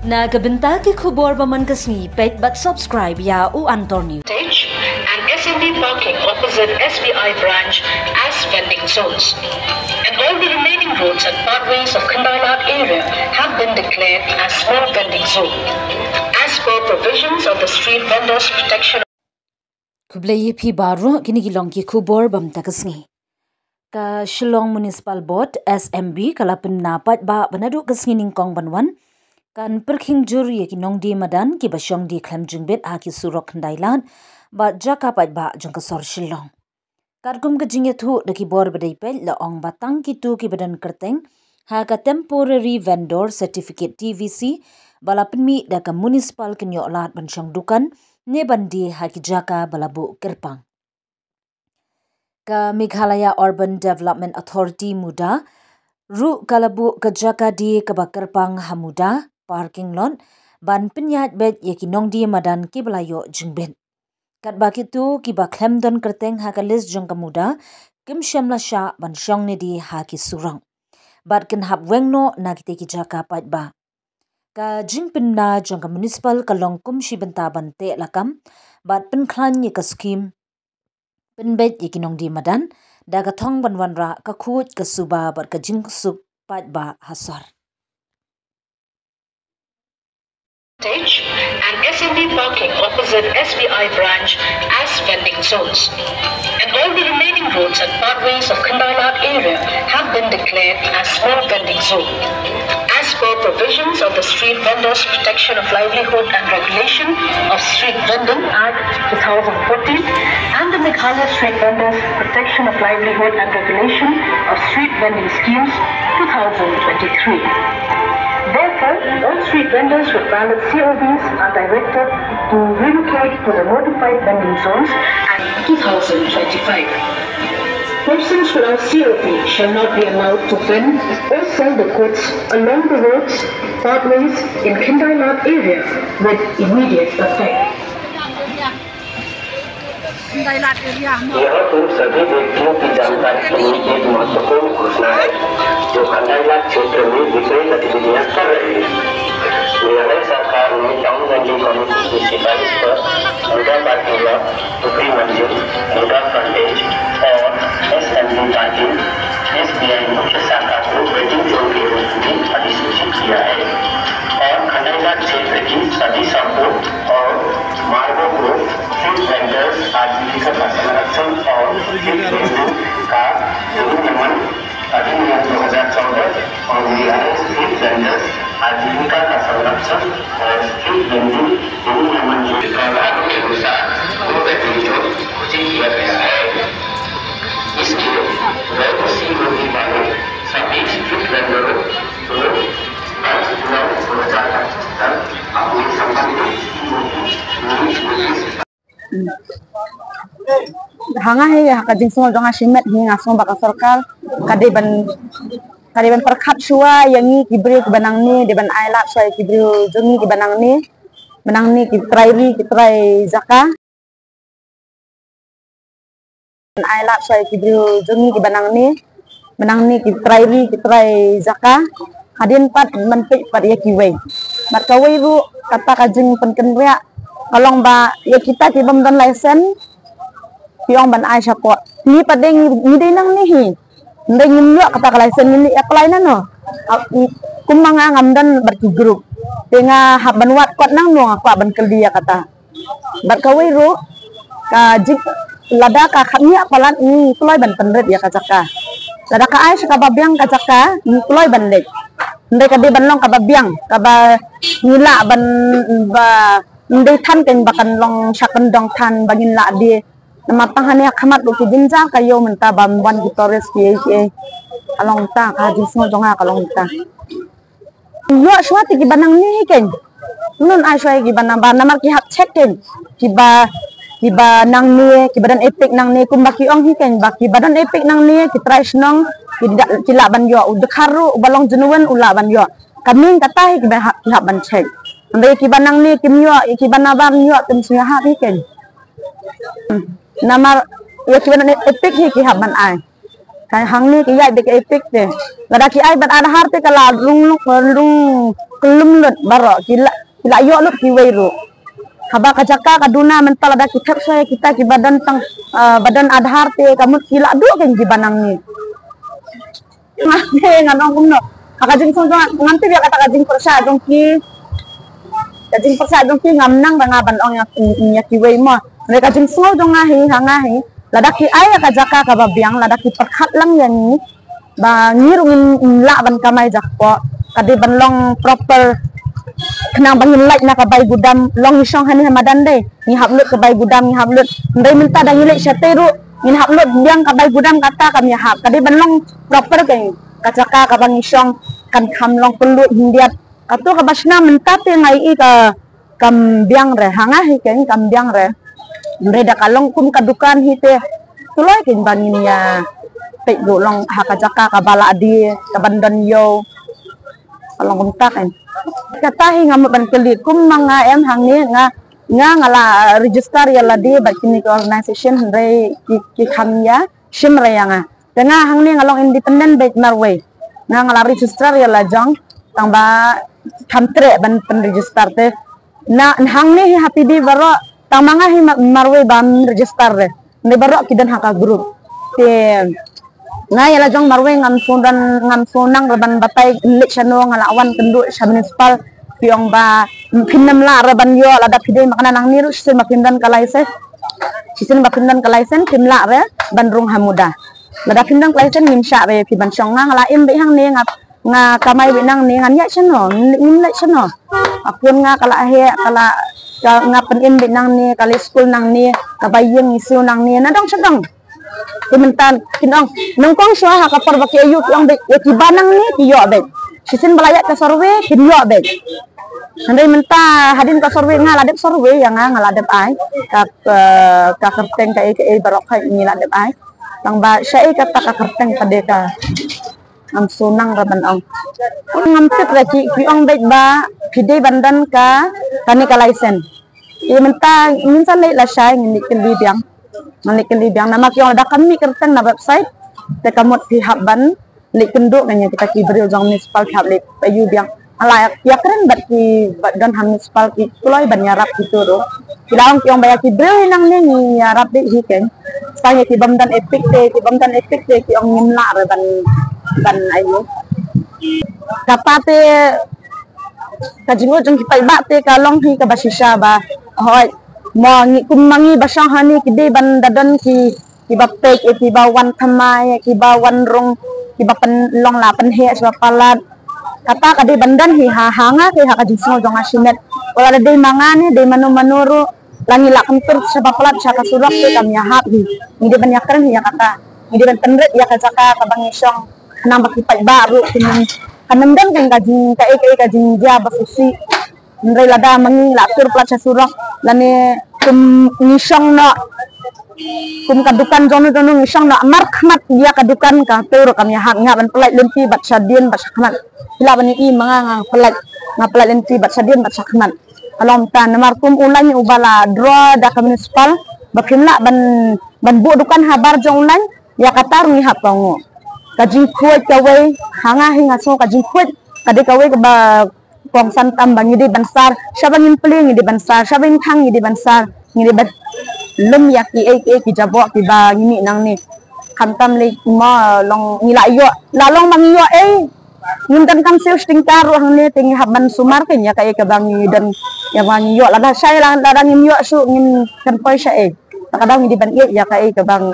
Na kabenta ki khubor baman kasni pet but subscribe ya u Antor News. Stage and SMB parking opposite SBI branch as vending zones. And all the remaining roads and pathways of Kandailat area have been declared as small vending zone. As per provisions of the Street Vendors Protection. Kublai pi baro kini gilong ki khubor bam takasngi. Ka Shillong Municipal Board SMB kalapin napat ba banadu kasngi ningkong banwan. Kan perking juri ki nong di madan ki basyong di klem jungbet ha ki surok Kandailat ba jaka pat ba jong ka sor Shillong. Karkum ka jingya thu da ki bor badai pel la ong batang ki tu ki badan kerteng ha ka temporary vendor certificate TVC balapin mi da ka municipal kinyo lat bansyong dukan ne bandi ha ki jaka balabu kerpang. Ka Meghalaya Urban Development Authority muda ru kalabu ka jaka di ka kerpang hamuda parking lot ban penyat bed ye ki nong di madan ki belayo jungbet. Kat bakitu ki ba klem don kerteng ha ka lis jong kamuda kim shamla sha ban syong ne di ha ki surang. Bat ken hap wengno na kite ki jaka pat ba. Ka jingpin na jong ka municipal kalong kum shi benta bante lakam bat pen klan ye ka skim pen bed ye ki nong di madan da ka thong ban wan ra ka khut ka suba bat ka jing sup pat ba hasar. Stage and SMB parking opposite SBI branch as vending zones. And all the remaining roads and pathways of Kandailat area have been declared as small vending zone. As per provisions of the Street Vendors Protection of Livelihood and Regulation of Street Vending Act 2014 and the Meghalaya Street Vendors Protection of Livelihood and Regulation of Street Vending Schemes 2023. Therefore, all street vendors with valid COVs are directed to relocate to the notified vending zones at 2025. Persons without COV shall not be allowed to vend or sell the goods along the roads, pathways in Kandailat area with immediate effect. यह तुम सभी व्यक्तियों की जानकारी के लिए एक महत्वपूर्ण घोषणा है जो कंडाइलाट क्षेत्र में विक्रय गतिविधियां कर रहे हैं। मेघालय सरकार ने टाउन वेंडिंग कमेटी की सिफारिश पर मुद्दा पार्किंग लॉट, ऊपरी मंजिल, मुद्दा फ्रंटेज और SMB पार्किंग SBI मुख्य शाखा को वेंडिंग जोन के रूप में अधिसूचित किया है और कंडाइलाट क्षेत्र की सभी सड़कों और मार्गों को स्ट्रीट वेंडर्स आजीविका का संरक्षण और स्ट्रीट वेंडिंग का विनियमन अधिनियम 2014 और मेघालय स्ट्रीट वेंडर्स आजीविका का संरक्षण और स्ट्रीट वेंडिंग विनियमन के अनुसार वेंडिंग जोन घोषित किया गया है। इसके गैर सीओवी वाले सभी स्ट्रीट वेंडरों को 10 जुलाई 2025 तक अपने संबंधित hanga he kading semua jangan simet hinga semua bakal sarkal kadiban perkat shua yangi kibri kebanang ni deban ailat soy kibri jongi kebanang ni menang ni kitrai zaka ailat soy kibri jongi kebanang ni menang ni kitrai zaka hadin pat menpik pat ya kiwei mat kawai ru kata kajing penkenria kalong ba ya kita tibam dan lesen piong ban ai sapot ni padeng ni dinang ni hi ndeng nyumyo kata lesen ni apply na no kumanga ngamdan berki grup denga haban wat kot nang no aku ban keldia kata bat kawai ru ka jik lada ka khamia palan ni kuloi ban penret ya kacaka lada ka ai sakababyang kacaka ni kuloi ban lek ndai ka di ban long kababyang kaba nila ban ba ndai than ken bakan long sakan dong than bagin la di namatang hanya khamat lu kijinja kayo menta bamban kitores ki along ta ka jismo jonga kalong ta yo swati ki banang ni ken nun ai swai ki banang ba namar ki hap check ken ki ba nang ni ki badan epic nang ni kumbaki ong hi ken baki badan epic nang ni ki try snong ki la ban yo udkharu balong jenuan ula ban yo kaming kata hi ki hap ban check andai ki banang ni kimyo ki banabar yo tem suya ha ken namar ya ki badan epic hi ki hap ban ai Kay hangni ki yai bek epik te. Lada ki ai bat ada harte kala rung kelum lut baro kila yo lut ki weiru. Haba kajaka kaduna mental ada ki thak saya kita ki badan tang badan ada harte kamut kila du kan ki banang ni. Ngate nganong kumno. Akajing song nganti biak kata kajing persa dong ki. Kajing persa dong ki ngamnang bangaban ong nya ki wei mo. Mereka kajing song dong ngahi hangahi. Ladaki ay kajaka kababiang ladaki perkhat lang yan ni ba ngirungin la ban kamay jakpo kadi ban long proper kenang bangin like na kabay gudam long isong hani hamadan de ni haplut kabay gudam ni haplut ndai minta da ngilek syateru ni haplut biang kabay gudam kata kami hap kadi ban long proper kay kajaka kabang isong kan kam long pelut hindiat atu kabasna minta te ngai i ka kam biang re hangahi kay kam biang re mereka kalong kum kadukan hite tulai kin bangin ya pek do long hakajaka kabala di kabandan yo kalong kum tak kan kata hi ngam ban keli kum manga em hangni ngala register ya ladi ba kini organization re ki khamya shimre yanga tengah hangni ngalong independent bait marway ngala register ya lajang tangba kamtre ban pen register te na hangni happy di baro tang mga marwe bam register re ne barok kidan haka group te ngai la jong marwe ngam sonang reban batay eleksyono ngalawan kendu sa municipal piong ba pinnam la reban yo la da pide makana nang niru sin mapindan kalaisen sisin mapindan kalaisen timla re bandrung hamuda la da pindan kalaisen nimsha re pi ban song ngala im be hang ne nga kamay binang ne ngan ya chano nim la chano akun nga kala he kala ngapen in binang ni kali school nang ni kabayeng isu nang ni nadong sedang timentan kinong nongkong swa ha kapor baki ayu yang be kibanang ni kiyo be sisin balayak ka survey kiyo be andai menta hadin ka survey ngaladep survey yang ngaladep ai ka kerteng ka barok ka ngiladep ai tang ba syai kata ka kerteng pade ka am sunang raban ong ngamtit raci kiong be ba pide bandan ka kani kalaisen i menta minsan le la syai ngini kelibiang nama kiong ada kami kerteng na website te kamot pi habban le kenduk nanya kita ki bril jong municipal hab le payu biang ala ya keren bat ki dan municipal ki kuloi ban yarap gitu do kilang kiong baya ki bril nang ni yarap de hiken saya ki bamdan epic te kiong ngimla re ban ayo kapate kajingo jong kipai bate kalong hi ka basisha ba hoy mo ngi kumangi basang hani kide ban dadan ki bapek ki bawan thamai ki bawan rong ki bapan long la pan he sa palat kata kade bandan hi hanga ki ha kajingo jong asinet wala de mangane de manuru langi la kentur sa palat sa kasurak ke kami hap hi ngi ban yakren ya kata ngi ban tenret ya kajaka kabangisong nang bakipai baru kanamdan kan kajing dia basusi ndai lada mangi latur plat sa surak lane kum ngisong na kum kadukan jono ngisong na markmat dia kadukan ka tur kami hak ngaban pelai lempi bat sadien bat sakmat ila bani i manga pelai lempi bat sadien bat sakmat alom tan markum ulai ubala draw da municipal bakimla ban bu dukan habar jong ulai ya katar ni hapango kajing kuat kawai hanga hinga so kajing kuat kade kawai ba kong santam bangi di bansar syabangin peling di bansar syabangin thang di bansar ngidi bat lem yaki ki jabok ki ba ngini nang ni kantam le ma long ngila yo la long mangi yo ngimtan kam sel stingkar hang ne tingi haban sumar ken ya kai ka bangi dan ya bangi yo la da ngim yo su ngin kan poi sya kadang ngidi ban ya kai ka bang